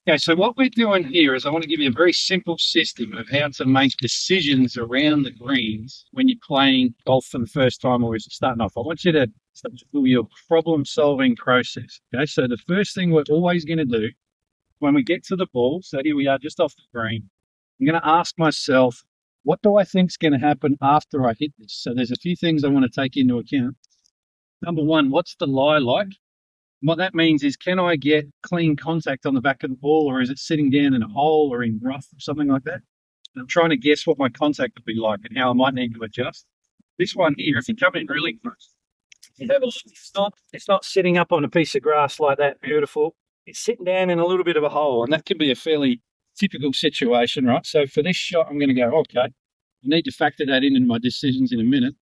Okay, so what we're doing here is I want to give you a very simple system of how to make decisions around the greens when you're playing golf for the first time or as you're starting off. I want you to start to do your problem-solving process. Okay, so the first thing we're always going to do when we get to the ball, so here we are just off the green, I'm going to ask myself, what do I think is going to happen after I hit this? So there's a few things I want to take into account. Number one, what's the lie like? What that means is, can I get clean contact on the back of the ball, or is it sitting down in a hole or in rough or something like that? And I'm trying to guess what my contact would be like and how I might need to adjust. This one here, if you come in really close, you have a look, it's not sitting up on a piece of grass like that, beautiful. It's sitting down in a little bit of a hole, and that can be a fairly typical situation, right? So for this shot, I'm going to go, okay, I need to factor that in my decisions in a minute.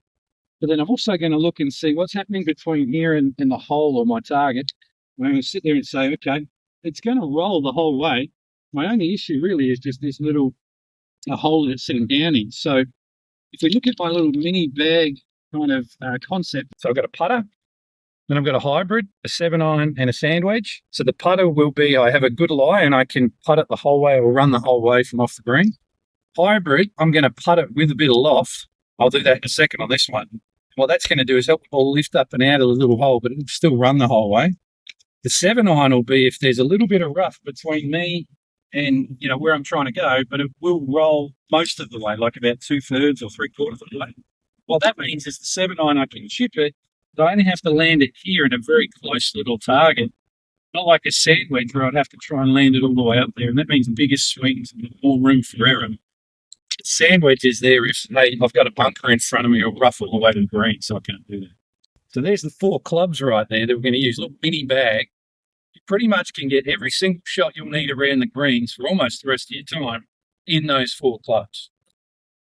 But then I'm also going to look and see what's happening between here and the hole or my target. I'm going to sit there and say, okay, it's going to roll the whole way. My only issue really is just this little hole that it's sitting down in. So if we look at my little mini bag kind of concept, so I've got a putter, then I've got a hybrid, a 7-iron and a sand wedge. So the putter will be, I have a good lie and I can putt it the whole way or run the whole way from off the green. Hybrid, I'm going to putt it with a bit of loft. I'll do that in a second on this one. What that's going to do is help the ball lift up and out of the little hole, but it'll still run the whole way. The 7-iron will be if there's a little bit of rough between me and where I'm trying to go, but it will roll most of the way, like about 2/3 or 3/4 of the way. What that means is the 7-iron, I can chip it, but I only have to land it here in a very close little target, not like a sand wedge where I'd have to try and land it all the way up there, and that means bigger swings and more room for error. Sand wedge is there if, hey, I've got a bunker in front of me or rough all the way to the green, so I can't do that. So there's the 4 clubs right there that we're going to use. A little mini bag. You pretty much can get every single shot you'll need around the greens for almost the rest of your time in those 4 clubs.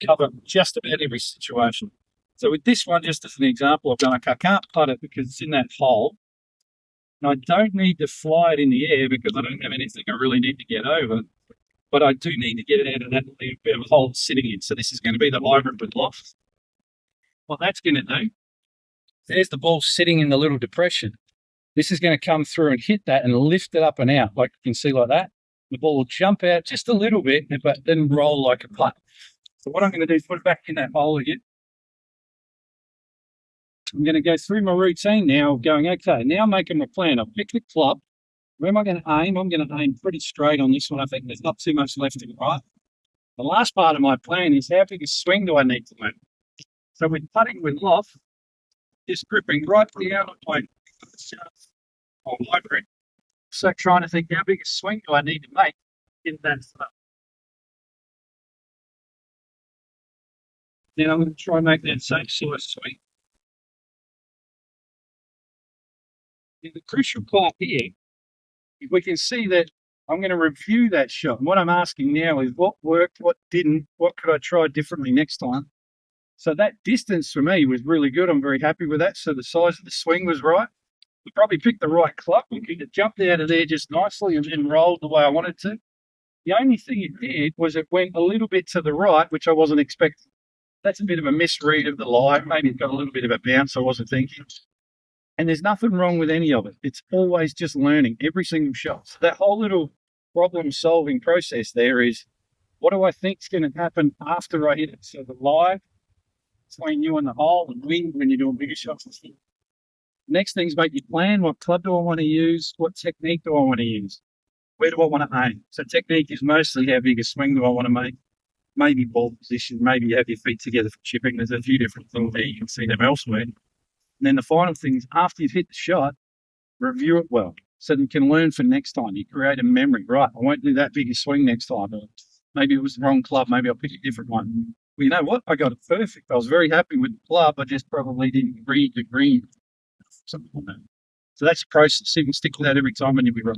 Cover just about every situation. So with this one, just as an example, I've gone, okay, I can't putt it because it's in that hole. And I don't need to fly it in the air because I don't have anything I really need to get over. But I do need to get it out of that little bit of a hole it's sitting in. So this is going to be the hybrid with loft. What that's going to do, there's the ball sitting in the little depression. This is going to come through and hit that and lift it up and out, like you can see like that. The ball will jump out just a little bit, but then roll like a putt. So what I'm going to do is put it back in that hole again. I'm going to go through my routine now of going, okay, now I'm making my plan. I've picked the club. Where am I going to aim? I'm going to aim pretty straight on this one. I think there's not too much left and right. The last part of my plan is how big a swing do I need to make? So with putting with loft, just gripping right down on my shaft or hybrid. So trying to think how big a swing do I need to make in that stuff. Then I'm going to try and make that same sort of swing. And the crucial part here, if we can see that I'm going to review that shot. And what I'm asking now is what worked, what didn't, what could I try differently next time? So that distance for me was really good. I'm very happy with that. So the size of the swing was right. We probably picked the right club. It jumped out of there just nicely and then rolled the way I wanted to. The only thing it did was it went a little bit to the right, which I wasn't expecting. That's a bit of a misread of the lie. Maybe it got a little bit of a bounce I wasn't thinking. And there's nothing wrong with any of it. It's always just learning every single shot. So that whole little problem-solving process there is, what do I think is going to happen after I hit it? So the lie between you and the hole and wind when you're doing bigger shots. Next thing is make your plan. What club do I want to use? What technique do I want to use? Where do I want to aim? So technique is mostly how big a swing do I want to make? Maybe ball position, maybe you have your feet together for chipping. There's a few different things there. You can see them elsewhere. And then the final thing is, after you've hit the shot, review it well so that you can learn for next time. You create a memory. Right, I won't do that big a swing next time. Or maybe it was the wrong club. Maybe I'll pick a different one. Well, you know what? I got it perfect. I was very happy with the club. I just probably didn't read the green. Something like that. So that's the process. You can stick with that every time and you'll be right.